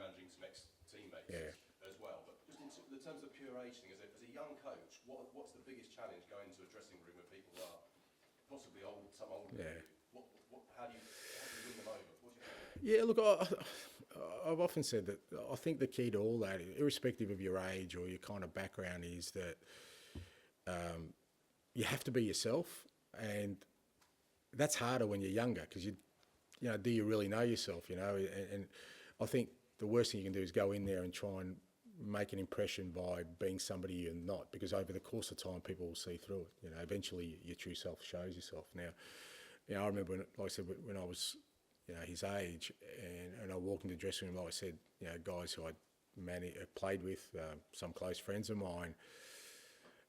managing some ex-teammates Yeah. as well. But just in terms of pure age thing, as a young coach, what's the biggest challenge going into a dressing room where people are possibly old, some older than you? How do you win them over? What do you think? Yeah, look, I've often said that I think the key to all that, irrespective of your age or your kind of background, is that you have to be yourself, and that's harder when you're younger because do you really know yourself? And I think the worst thing you can do is go in there and try and make an impression by being somebody you're not, because over the course of time, people will see through it. Eventually your true self shows yourself. Now, I remember, like I said, when I was, his age, and I walked into the dressing room, like I said, guys who I'd played with, some close friends of mine.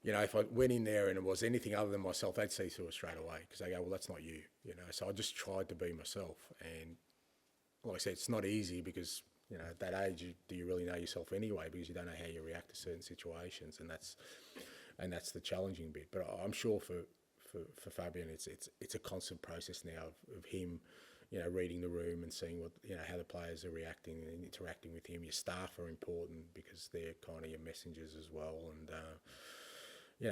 If I went in there and it was anything other than myself, they'd see through it straight away because they go, well, that's not you, So I just tried to be myself. And like I said, it's not easy because, at that age, do you really know yourself anyway? Because you don't know how you react to certain situations, and that's the challenging bit. But I'm sure for Fabian, it's a constant process now of him, reading the room and seeing what, how the players are reacting and interacting with him. Your staff are important because they're kind of your messengers as well. And,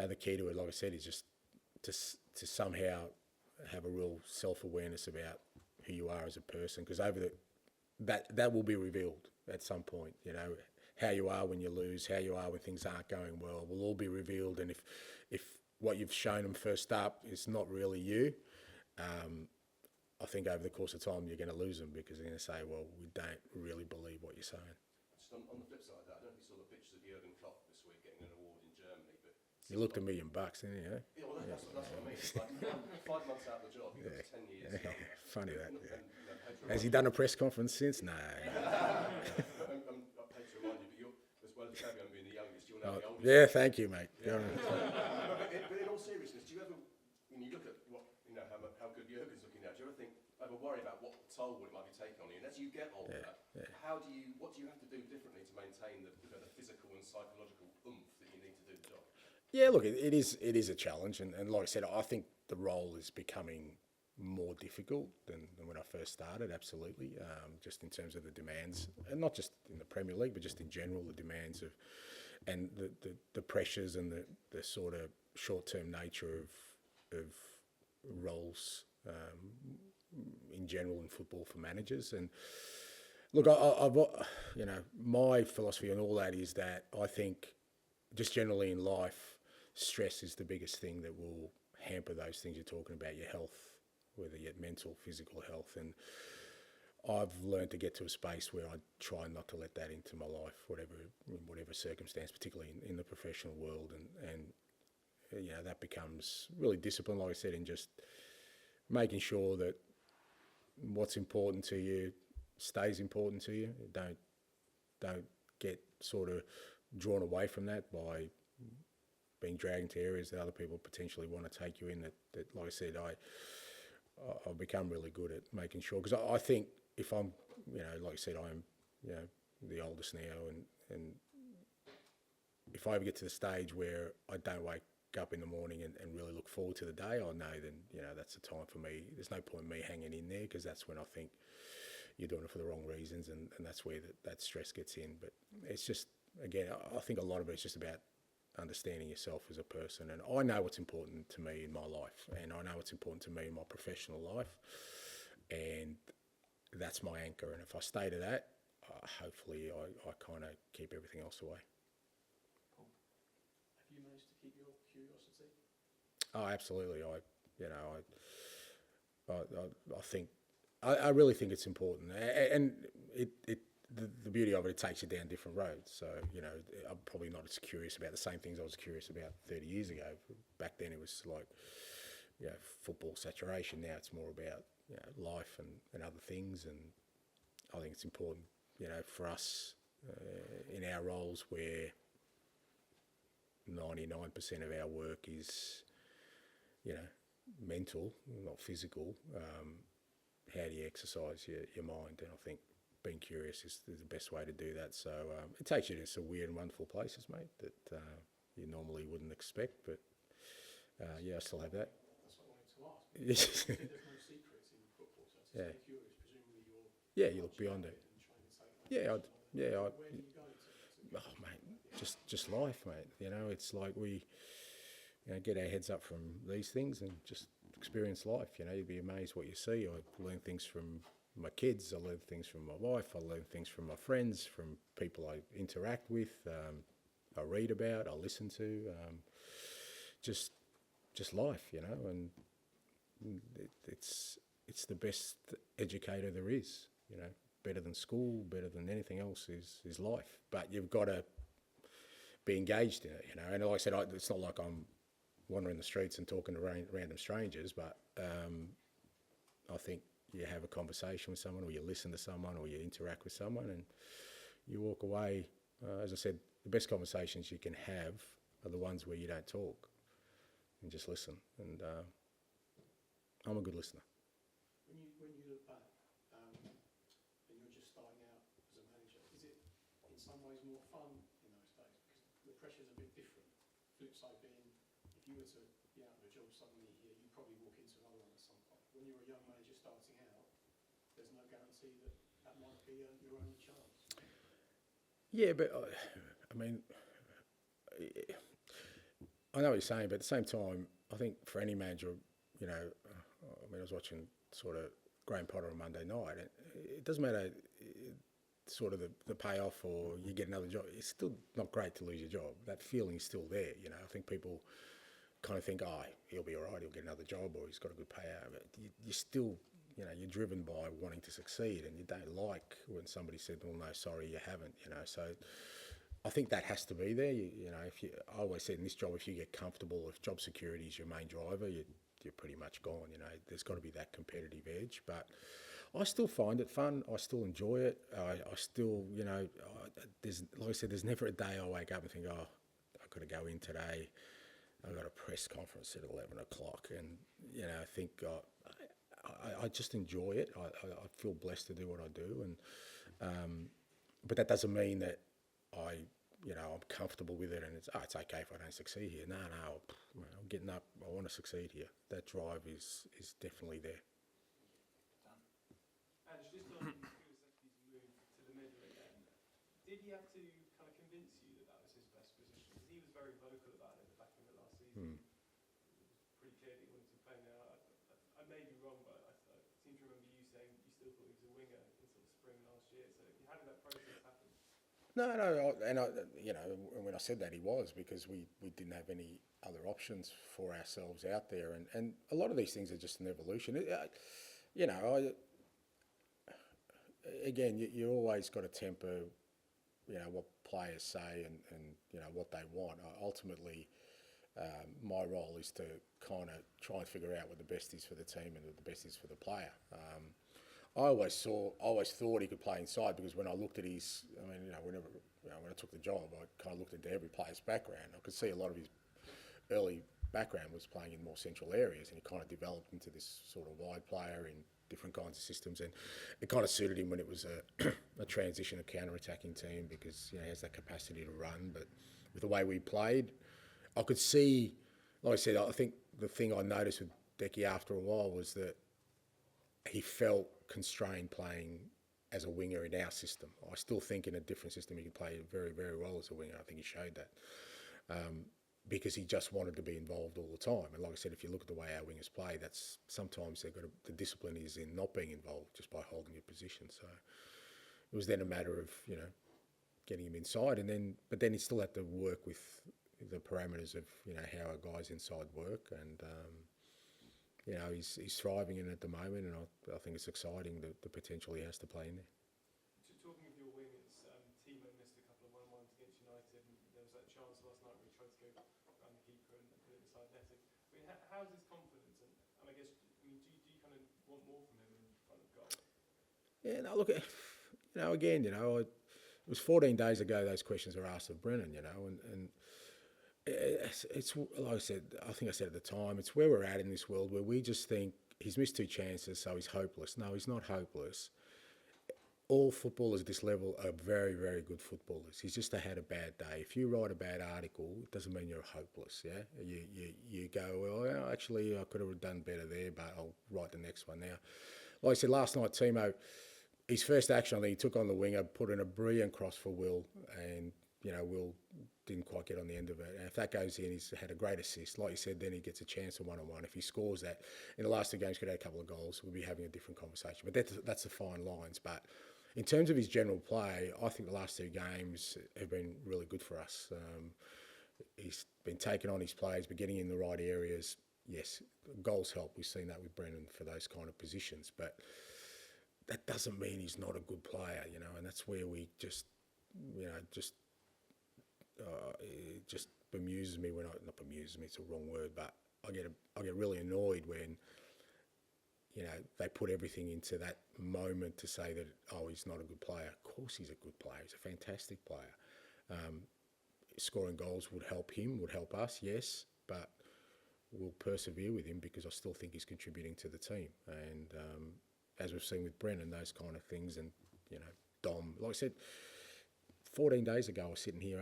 the key to it, like I said, is just to somehow have a real self-awareness about who you are as a person, because that will be revealed at some point. How you are when you lose, how you are when things aren't going well, will all be revealed. And if what you've shown them first up is not really you, I think over the course of time you're going to lose them because they're going to say, well, we don't really believe what you're saying. Just on the flip side of that, I don't know if you saw the pictures of Jurgen Klopp this week getting an award in Germany, but you looked $1 million, didn't you? Yeah, well, that's what I mean. It's like 5 months out of the job, he looks 10 years younger. Funny that. Has he done a press conference since? No. I hate to remind you, but you're, as well as Fabian being the youngest, you're now the oldest. Yeah, thank you, mate. Yeah. But in all seriousness, do you ever, when you look at how good Jurgen's looking now, do you ever worry about what toll it might be taking on you? And as you get older, what do you have to do differently to maintain the physical and psychological oomph that you need to do the job? Yeah, look, it is a challenge, and like I said, I think the role is becoming more difficult than when I first started, absolutely, just in terms of the demands, and not just in the Premier League, but just in general, the demands of, and the pressures and the sort of short-term nature of roles in general in football for managers. And look, my philosophy on all that is that I think just generally in life, stress is the biggest thing that will hamper those things you're talking about, your health, whether you're mental, physical health. And I've learned to get to a space where I try not to let that into my life, whatever circumstance, particularly in the professional world. And that becomes really discipline, like I said, in just making sure that what's important to you stays important to you. Don't get sort of drawn away from that by being dragged into areas that other people potentially want to take you in. That like I said, I've become really good at making sure, because I think if I'm, like I said, I'm, the oldest now, and if I ever get to the stage where I don't wake up in the morning and really look forward to the day, I know then, that's the time for me. There's no point in me hanging in there, because that's when I think you're doing it for the wrong reasons, and that's where that stress gets in. But it's just, again, I think a lot of it's just about understanding yourself as a person. And I know what's important to me in my life, and I know what's important to me in my professional life, and that's my anchor. And if I stay to that, hopefully I kind of keep everything else away. Cool. Have you managed to keep your curiosity? Oh, absolutely. I think I really think it's important, and the beauty of it takes you down different roads. So I'm probably not as curious about the same things I was curious about 30 years ago. Back then it was like football saturation. Now it's more about life and other things. And I think it's important for us in our roles where 99% of our work is mental, not physical. How do you exercise your mind? And I think being curious is the best way to do that. So it takes you to some weird and wonderful places, mate, that you normally wouldn't expect. But I still have that. That's what I wanted to ask. You said there's no secrets in football, so to stay curious, presumably you're... Yeah, you look beyond it. Yeah, Yeah, Where do you go to oh, mate, just life, mate. You know, it's like we, get our heads up from these things and just experience life. You know, you'd be amazed what you see. I learn things from my kids. I learn things from my wife. I learn things from my friends, from people I interact with. I read about. I listen to. Just life, and it's the best educator there is. Better than school, better than anything else is life. But you've got to be engaged in it, And like I said, it's not like I'm wandering the streets and talking to random strangers, but I think you have a conversation with someone, or you listen to someone, or you interact with someone, and you walk away. As I said, the best conversations you can have are the ones where you don't talk and just listen. And I'm a good listener. When you look back, and you're just starting out as a manager, is it in some ways more fun in those days? Because the pressure's a bit different. Flip side being, if you were to be out of a job suddenly here, you'd probably walk into another one at some point. When you're a young manager starting out, there's no guarantee that might be your only chance. Yeah, but I mean, I know what you're saying, but at the same time, I think for any manager, I was watching sort of Graham Potter on Monday night, and it doesn't matter sort of the payoff or you get another job. It's still not great to lose your job. That feeling is still there, I think people kind of think, oh, he'll be all right, he'll get another job, or he's got a good payout. But you're still, you're driven by wanting to succeed, and you don't like when somebody said, well, no, sorry, you haven't, So I think that has to be there. I always said in this job, if you get comfortable, if job security is your main driver, you're pretty much gone. There's got to be that competitive edge. But I still find it fun. I still enjoy it. I still, there's, like I said, there's never a day I wake up and think, oh, I've got to go in today. I've got a press conference at 11 o'clock. And, I think I just enjoy it. I feel blessed to do what I do. And but that doesn't mean that I'm comfortable with it and it's okay if I don't succeed here. No, I'm getting up. I want to succeed here. That drive is definitely there. Ange, just on your second to move to the middle again, did he have to kind of convince you that was his best position? Because he was very vocal about it back in the last season. It was pretty clear that he wanted to play now. I may be wrong, but I seem to remember you saying you still thought he was a winger in sort of spring last year. So how did that process happen? No, when I said that, he was, because we didn't have any other options for ourselves out there, and a lot of these things are just an evolution. Again, you always got to temper, what players say and what they want. Ultimately, my role is to kind of try and figure out what the best is for the team and what the best is for the player. I always thought he could play inside, because when I looked at his, when I took the job, I kind of looked into every player's background. I could see a lot of his early background was playing in more central areas, and he kind of developed into this sort of wide player in different kinds of systems, and it kind of suited him when it was a transition, a counter-attacking team, because he has that capacity to run. But with the way we played, I could see, like I said, I think the thing I noticed with Decky after a while was that he felt constrained playing as a winger in our system. I still think in a different system he could play very, very well as a winger. I think he showed that. Because he just wanted to be involved all the time. And like I said, if you look at the way our wingers play, that's sometimes the discipline is in not being involved just by holding your position. So it was then a matter of, getting him inside, but then he still had to work with the parameters of, how our guys inside work. And, he's thriving in it at the moment, and I think it's exciting, the potential he has to play in there. Talking of your wingers, Timo missed a couple of 1-1s against United, and there was that chance last night where he tried to go around the keeper and put it inside netting. How's his confidence? And I guess, do you kind of want more from him in front of goal? Yeah, no, look, again, it was 14 days ago those questions were asked of Brennan, and it's like I said, I think I said at the time, it's where we're at in this world where we just think he's missed 2 chances, so he's hopeless. No, he's not hopeless. All footballers at this level are very, very good footballers. He's just had a bad day. If you write a bad article, it doesn't mean you're hopeless, yeah? You go, well, actually, I could have done better there, but I'll write the next one now. Like I said last night, Timo, his first action, I think he took on the winger, put in a brilliant cross for Will, and Will didn't quite get on the end of it. And if that goes in, he's had a great assist. Like you said, then he gets a chance of one-on-one. If he scores that, in the last 2 games, could have had a couple of goals, we'll be having a different conversation. But that's the fine lines. But in terms of his general play, I think the last 2 games have been really good for us. He's been taking on his plays, but getting in the right areas. Yes, goals help. We've seen that with Brennan for those kind of positions. But that doesn't mean he's not a good player, and that's where we just it just bemuses me not bemuses me, it's a wrong word, but I get really annoyed when, they put everything into that moment to say that, he's not a good player. Of course he's a good player. He's a fantastic player. Scoring goals would help him, would help us, yes, but we'll persevere with him because I still think he's contributing to the team. And as we've seen with Brennan, those kind of things, and, Dom, like I said, 14 days ago I was sitting here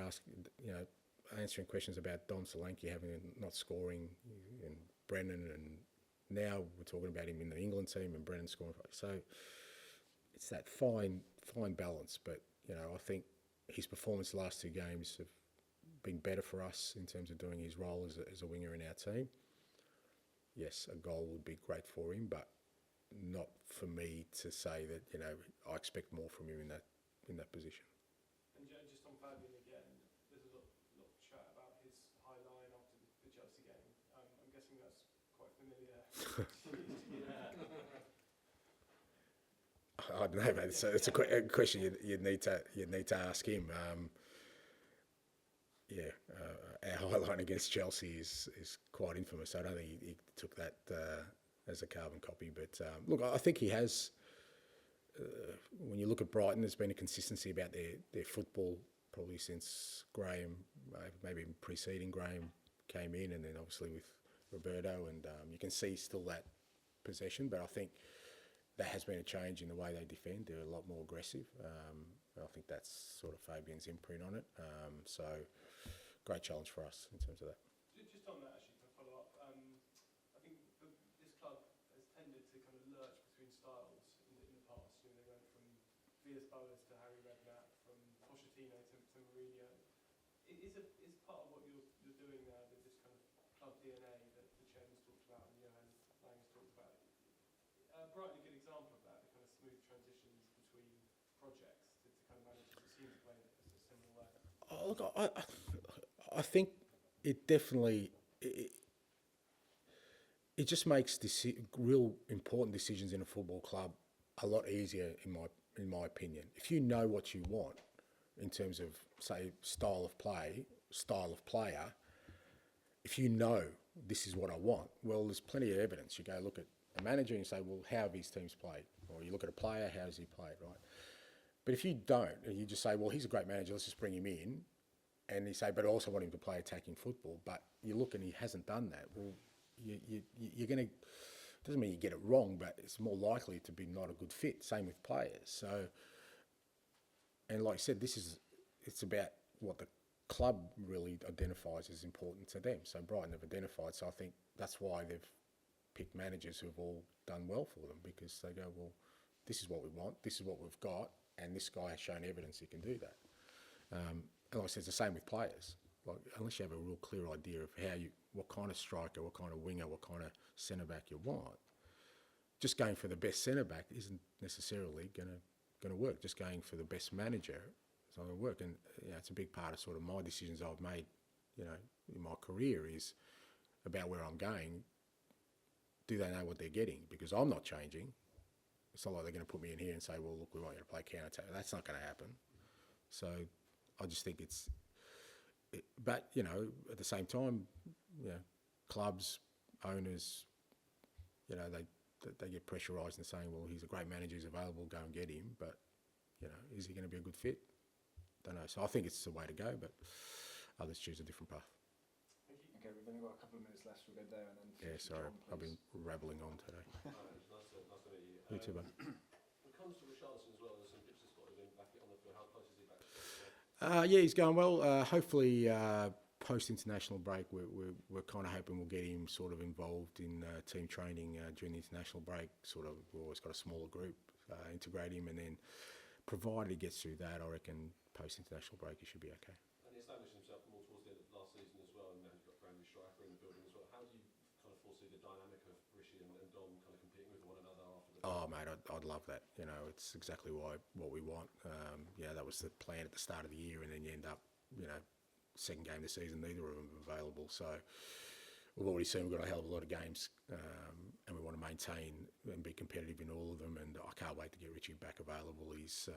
answering questions about Dom Solanke not scoring, and Brennan, and now we're talking about him in the England team and Brennan scoring. So it's that fine balance. But, I think his performance the last 2 games have been better for us in terms of doing his role as a winger in our team. Yes, a goal would be great for him, but not for me to say that, I expect more from him in that position. And just on Fabian again, there's a lot chat about his high line after the Chelsea game. I'm guessing that's quite familiar. I don't know, mate. So it's a question you'd need to ask him. Our high line against Chelsea is quite infamous. I don't think he took that as a carbon copy. But look, I think he has. When you look at Brighton, there's been a consistency about their football probably since Graham, maybe preceding Graham came in, and then obviously with Roberto, and you can see still that possession. But I think that has been a change in the way they defend. They're a lot more aggressive. I think that's sort of Fabian's imprint on it. So great challenge for us in terms of that. Just on that, actually, to follow up, I think this club has tended to kind of lurch between styles in the past. They went from Villas-Boas to Harry Redknapp, from Pochettino to Mourinho. Is part of what you're doing now, that this kind of club DNA that the chairman's talked about and Johan Lang's talked about? Brighton a good example of that, the kind of smooth transitions between projects to kind of managers that seem to play in a similar way. Look, I think it definitely it just makes real important decisions in a football club a lot easier in my opinion. If you know what you want in terms of, say, style of play, style of player, if you know this is what I want, well, there's plenty of evidence. You go look at a manager and you say, well, how have his teams played? Or you look at a player, how has he played, right? But if you don't, and you just say, well, he's a great manager, let's just bring him in, and you say, but I also want him to play attacking football, but you look and he hasn't done that, well, you're going to, doesn't mean you get it wrong, but it's more likely to be not a good fit. Same with players. So, and like I said, it's about what the club really identifies as important to them. So Brighton have identified, so I think that's why they've picked managers who've all done well for them, because they go, well, this is what we want, this is what we've got, and this guy has shown evidence he can do that. And like I said, it's the same with players. Like, unless you have a real clear idea of what kind of striker, what kind of winger, what kind of centre back you want, just going for the best centre back isn't necessarily going to work. Just going for the best manager is not going to work. And it's a big part of sort of my decisions I've made, in my career, is about where I'm going. Do they know what they're getting? Because I'm not changing. It's not like they're going to put me in here and say, well, look, we want you to play counter-attack. That's not going to happen. So I just think but, at the same time, clubs, owners, they get pressurised and saying, well, he's a great manager, he's available, go and get him. But, is he going to be a good fit? Don't know. So I think it's the way to go, but others choose a different path. Okay, we've only got a couple of minutes left. We'll go there and then. Yeah, sorry, I've been rabbling on today. It's nice to meet you. You too, bud. When it comes to Richarlison as well, there's some pictures spotted of him back on the field. How close is he back? Yeah, he's going well. Hopefully, post-international break, we're kind of hoping we'll get him sort of involved in team training during the international break. Sort of, we've always got a smaller group, integrate him, and then provided he gets through that, I reckon post-international break he should be okay. And he established himself more towards the end of last season as well, and now he's got a brand new striker in the building as well. How do you kind of foresee the dynamic of Rishi and Dom kind of competing with one another after the... Oh, mate, I'd love that. You know, it's exactly what we want. That was the plan at the start of the year, and then you end up, second game of the season, neither of them are available. So we've already seen we've got a hell of a lot of games, and we want to maintain and be competitive in all of them. And I can't wait to get Richie back available. He's,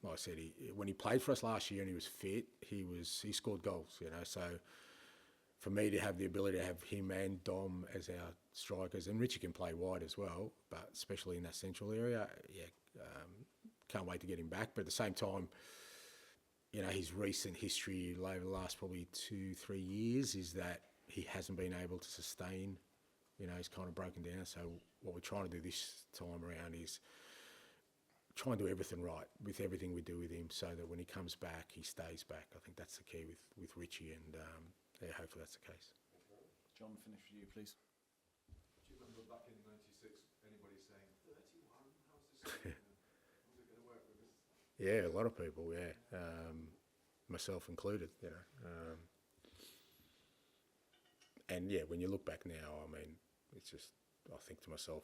like I said, when he played for us last year and he was fit, he scored goals. So for me to have the ability to have him and Dom as our strikers, and Richie can play wide as well, but especially in that central area, can't wait to get him back. But at the same time, his recent history over the last probably 2-3 years is that he hasn't been able to sustain, he's kind of broken down. So what we're trying to do this time around is try and do everything right with everything we do with him, so that when he comes back, he stays back. I think that's the key with Richie, and hopefully that's the case. John, finish with you, please. Do you remember back in '96, anybody saying 31? How's this going? How's it going to work with this? Yeah, a lot of people. Yeah, myself included. And when you look back now, I mean, it's just, I think to myself,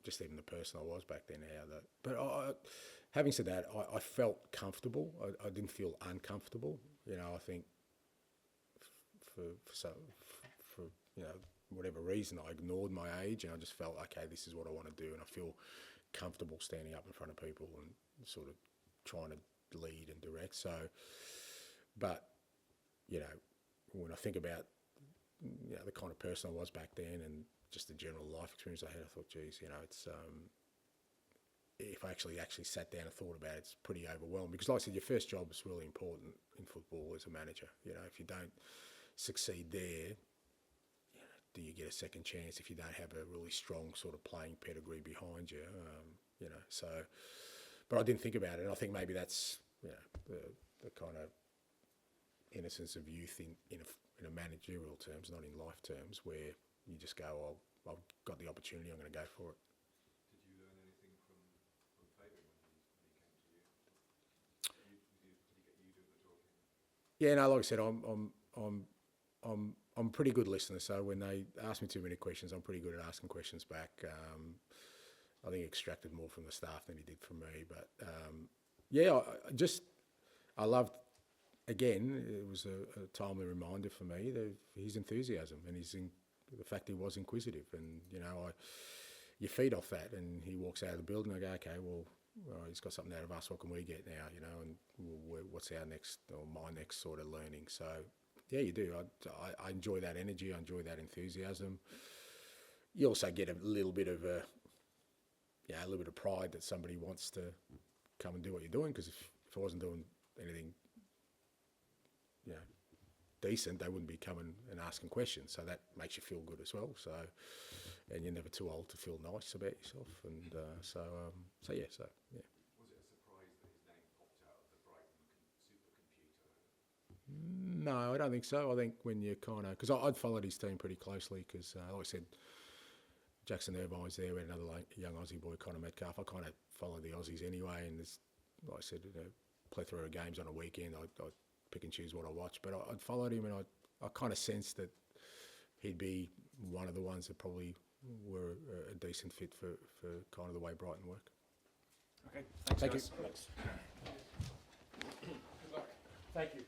just even the person I was back then, having said that, I felt comfortable. I didn't feel uncomfortable. I think for whatever reason, I ignored my age, and I just felt, okay, this is what I want to do, and I feel comfortable standing up in front of people and sort of trying to lead and direct. So, but when I think about the kind of person I was back then, and just the general life experience I had, I thought, geez, it's if I actually sat down and thought about it, it's pretty overwhelming. Because like I said, your first job is really important in football as a manager. If you don't succeed there, do you get a second chance if you don't have a really strong sort of playing pedigree behind you? So, but I didn't think about it, and I think maybe that's the kind of innocence of youth in a managerial terms, not in life terms, where you just go, oh, I've got the opportunity, I'm going to go for it. Did you learn anything from Fabian when he came to you? Did he get you doing the talking? Yeah, no, like I said, I'm a pretty good listener. So when they ask me too many questions, I'm pretty good at asking questions back. I think he extracted more from the staff than he did from me. But I loved. Again, it was a timely reminder for me that his enthusiasm and the fact he was inquisitive, and you feed off that. And he walks out of the building, I go, okay, well, he's got something out of us. What can we get now? And what's our next or my next sort of learning? So yeah, you do. I enjoy that energy. I enjoy that enthusiasm. You also get a little bit of pride that somebody wants to come and do what you're doing. Because if I wasn't doing anything decent, they wouldn't be coming and asking questions. So that makes you feel good as well. So, and you're never too old to feel nice about yourself. And so yeah. Was it a surprise that his name popped out of the Brighton supercomputer? No, I don't think so. I think when you kind of, because I'd followed his team pretty closely, because like I said, Jackson Irvine was there. We had another young Aussie boy, Connor Metcalf. I kind of followed the Aussies anyway, and there's, like I said, plethora of games on a weekend. I'd pick and choose what I watch, but I'd followed him, and I kind of sensed that he'd be one of the ones that probably were a decent fit for kind of the way Brighton work. Okay, Thank you. Thanks. Good luck. Thank you.